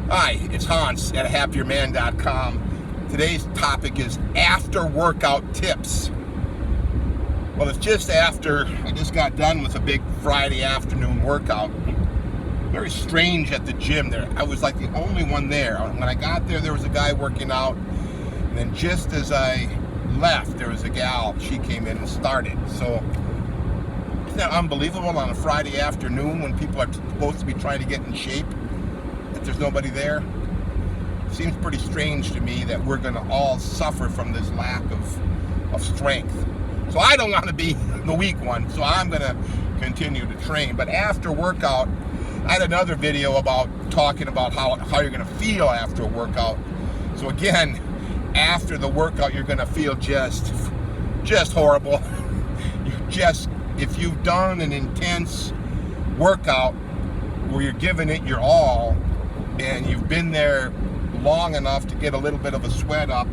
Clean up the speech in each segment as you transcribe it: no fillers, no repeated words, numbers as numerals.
Hi, it's Hans at happierman.com. Today's topic is after workout tips. Well, it's just after I just got done with a big Friday afternoon workout. Very strange at the gym there. I was like the only one there. When I got there, there was a guy working out. And then just as I left, there was a gal. She came in and started. So isn't that unbelievable on a Friday afternoon when people are supposed to be trying to get in shape? There's nobody there. Seems pretty strange to me that we're going to all suffer from this lack of strength. So I don't want to be the weak one, so I'm going to continue to train. But after workout, I had another video about talking about how you're going to feel after a workout. So again, after the workout, you're going to feel just horrible. If you've done an intense workout where you're giving it your all, and you've been there long enough to get a little bit of a sweat up,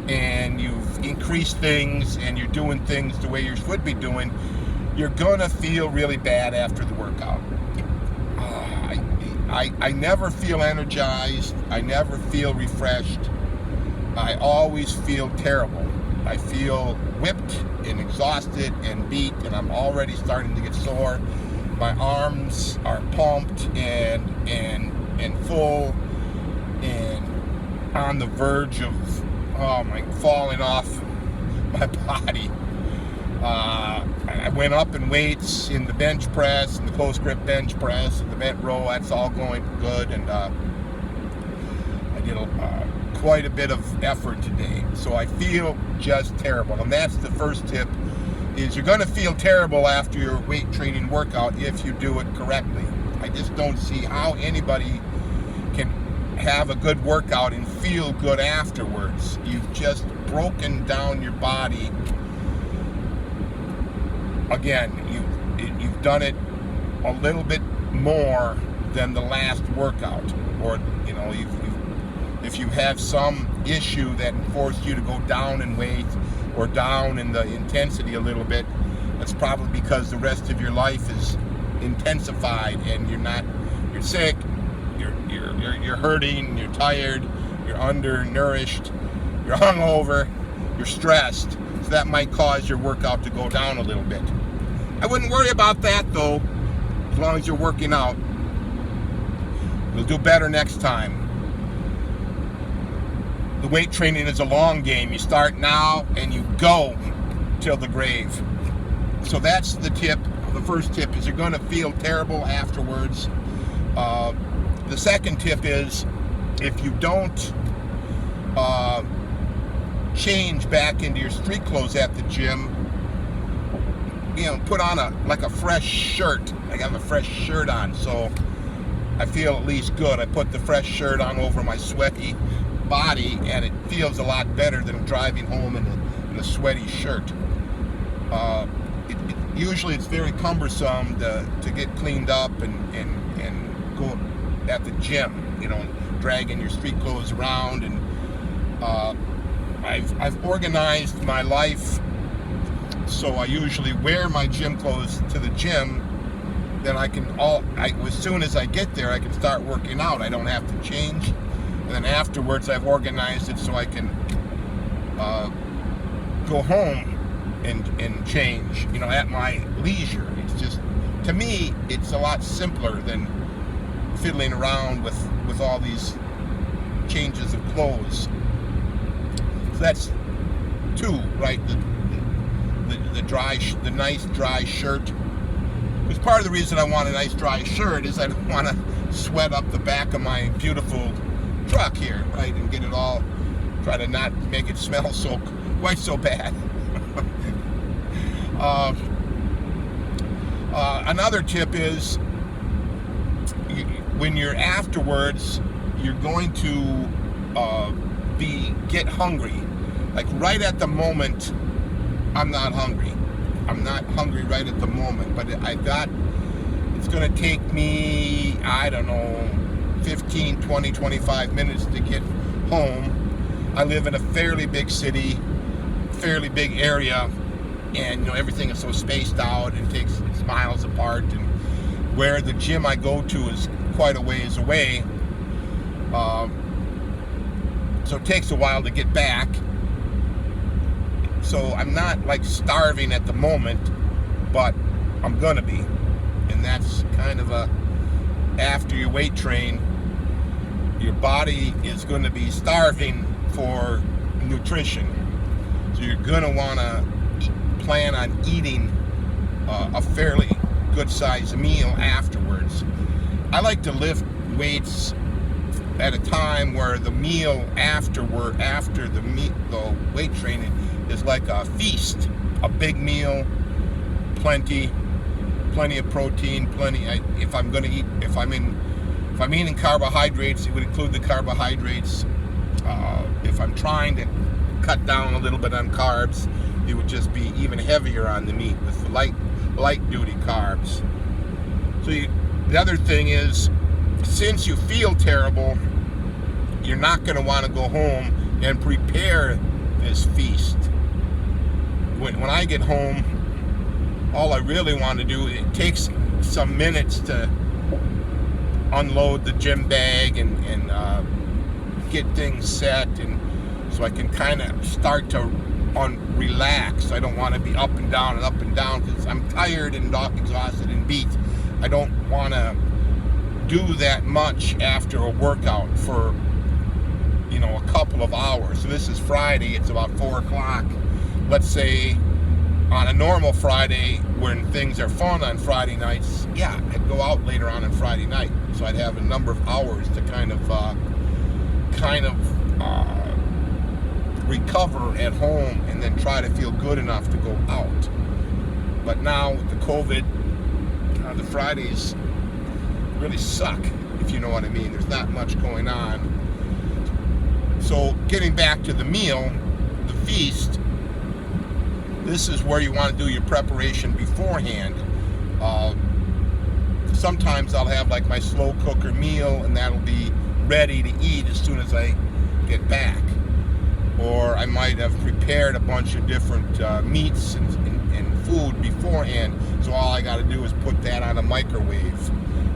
and you've increased things, and you're doing things the way you should be doing, you're gonna feel really bad after the workout. I never feel energized. I never feel refreshed. I always feel terrible. I feel whipped and exhausted and beat, and I'm already starting to get sore. My arms are pumped and full and on the verge of falling off my body. I went up in weights in the bench press and the close grip bench press and the bent row. That's all going good, and I did quite a bit of effort today. So I feel just terrible, and that's the first tip. Is you're going to feel terrible after your weight training workout if you do it correctly. I just don't see how anybody can have a good workout and feel good afterwards. You've just broken down your body. Again, you've done it a little bit more than the last workout, or if you have some issue that forced you to go down in weight or down in the intensity a little bit, that's probably because the rest of your life is intensified and you're sick, you're hurting, you're tired, you're undernourished, you're hungover, you're stressed. So that might cause your workout to go down a little bit. I wouldn't worry about that though, as long as you're working out. You'll do better next time. The weight training is a long game. You start now and you go till the grave. So that's the tip. The first tip is you're going to feel terrible afterwards. The second tip is if you don't change back into your street clothes at the gym, put on a fresh shirt. I got a fresh shirt on, so I feel at least good. I put the fresh shirt on over my sweaty body, and it feels a lot better than driving home in a sweaty shirt. Usually it's very cumbersome to get cleaned up and go at the gym, dragging your street clothes around. And I've organized my life so I usually wear my gym clothes to the gym. Then as soon as I get there, I can start working out. I don't have to change. And then afterwards, I've organized it so I can go home and change, at my leisure. It's just, to me, it's a lot simpler than fiddling around with all these changes of clothes. So that's two, right? The nice dry shirt. Because part of the reason I want a nice dry shirt is I don't want to sweat up the back of my beautiful truck here, right, and get it all, try to not make it smell quite so bad. Another tip is when you're afterwards, you're going to get hungry. Like right at the moment, I'm not hungry. I'm not hungry right at the moment, but it's going to take me, I don't know, 15, 20, 25 minutes to get home. I live in a fairly big city, fairly big area, and everything is so spaced out and it's miles apart, and where the gym I go to is quite a ways away. So it takes a while to get back. So I'm not like starving at the moment, but I'm gonna be. And that's kind of after you weight train, your body is going to be starving for nutrition. So you're going to want to plan on eating a fairly good sized meal afterwards. I like to lift weights at a time where the meal after the weight training is like a feast, a big meal, plenty of protein, if I'm going to eat, if I'm eating carbohydrates, it would include the carbohydrates. If I'm trying to cut down a little bit on carbs, it would just be even heavier on the meat with light duty carbs. So the other thing is, since you feel terrible, you're not going to want to go home and prepare this feast. When I get home, all I really want to do, it takes some minutes to unload the gym bag and get things set, and so I can kind of start to relax. I don't want to be up and down because I'm tired and exhausted and beat. I don't want to do that much after a workout for a couple of hours. So this is Friday, it's about 4 o'clock. Let's say on a normal Friday, when things are fun on Friday nights, I'd go out later on Friday night. So I'd have a number of hours to kind of recover at home and then try to feel good enough to go out. But now with the COVID, the Fridays really suck, if you know what I mean. There's not much going on. So getting back to the meal, the feast, this is where you want to do your preparation beforehand. Sometimes I'll have like my slow cooker meal, and that'll be ready to eat as soon as I get back. Or I might have prepared a bunch of different meats and food beforehand, so all I got to do is put that on a microwave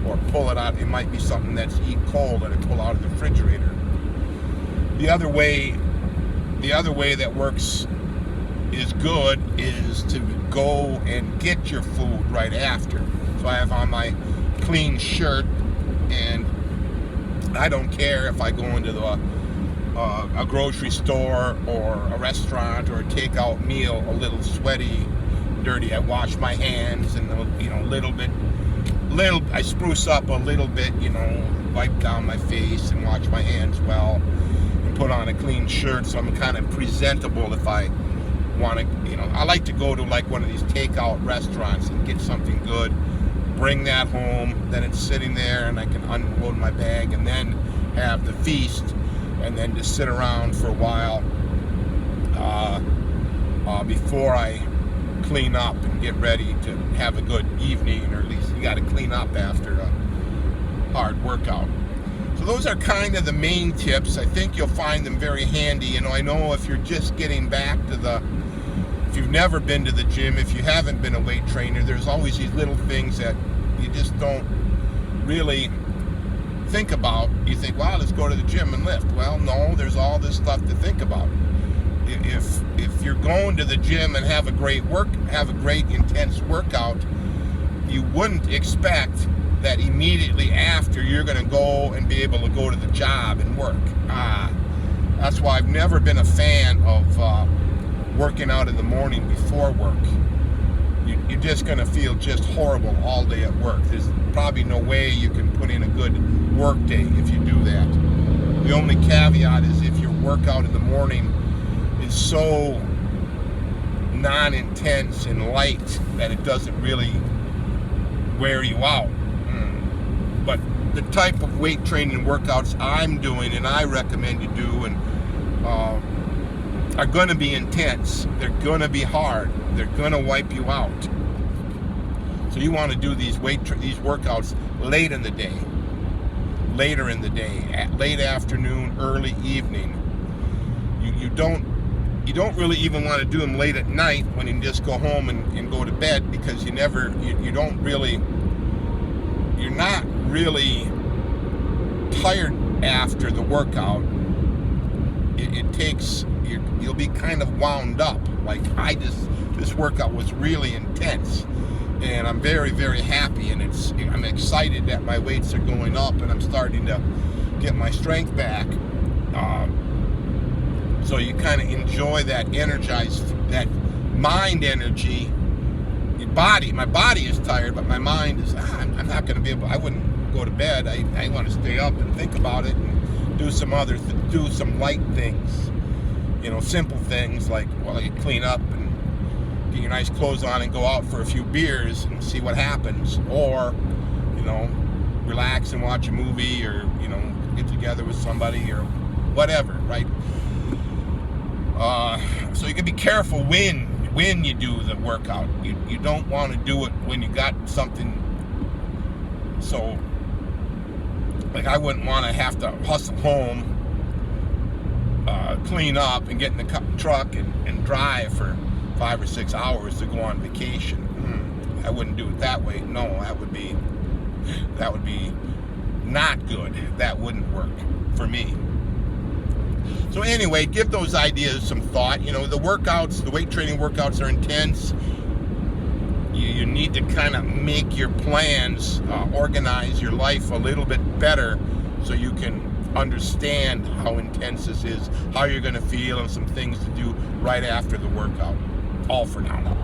or pull it out. It might be something that's eat cold that I pull out of the refrigerator. The other way that works is good is to go and get your food right after. So I have on my clean shirt, and I don't care if I go into a grocery store or a restaurant or a takeout meal a little sweaty, dirty. I wash my hands and I spruce up a little bit, wipe down my face and wash my hands well, and put on a clean shirt so I'm kind of presentable if I want to. I like to go to like one of these takeout restaurants and get something good, bring that home, then it's sitting there and I can unload my bag and then have the feast, and then just sit around for a while before I clean up and get ready to have a good evening, or at least you got to clean up after a hard workout. So those are kind of the main tips. I think you'll find them very handy. I know if you're just getting back to if you've never been to the gym, if you haven't been a weight trainer, there's always these little things that you just don't really think about. You think, wow, let's go to the gym and lift. Well, no, there's all this stuff to think about. If you're going to the gym and have a great intense workout, you wouldn't expect that immediately after you're going to go and be able to go to the job and work. That's why I've never been a fan of working out in the morning before work. You're just going to feel just horrible all day at work. There's probably no way you can put in a good work day if you do that. The only caveat is if your workout in the morning is so non-intense and light that it doesn't really wear you out. But the type of weight training workouts I'm doing and I recommend you do and are going to be intense. They're going to be hard. They're going to wipe you out. So you want to do these workouts later in the day, late afternoon, early evening. You don't really even want to do them late at night when you just go home and go to bed, because you're not really tired after the workout, it takes, you'll be kind of wound up. Like this workout was really intense, and I'm very, very happy, and I'm excited that my weights are going up and I'm starting to get my strength back. So you kind of enjoy that that mind energy. My body is tired, but my mind is, I'm not going to be able, I wouldn't go to bed. I want to stay up and think about it and do some light things, simple things like, well, you clean up and get your nice clothes on and go out for a few beers and see what happens, or, relax and watch a movie, or, get together with somebody or whatever, right? So you can be careful when you do the workout. You don't want to do it when you got something. So, like, I wouldn't want to have to hustle home, clean up, and get in the truck and drive for 5 or 6 hours to go on vacation. I wouldn't do it that way. No, that would be not good. That wouldn't work for me. So anyway, give those ideas some thought. The weight training workouts are intense. You need to kind of make your plans, organize your life a little bit better so you can understand how intense this is, how you're going to feel, and some things to do right after the workout. All for now.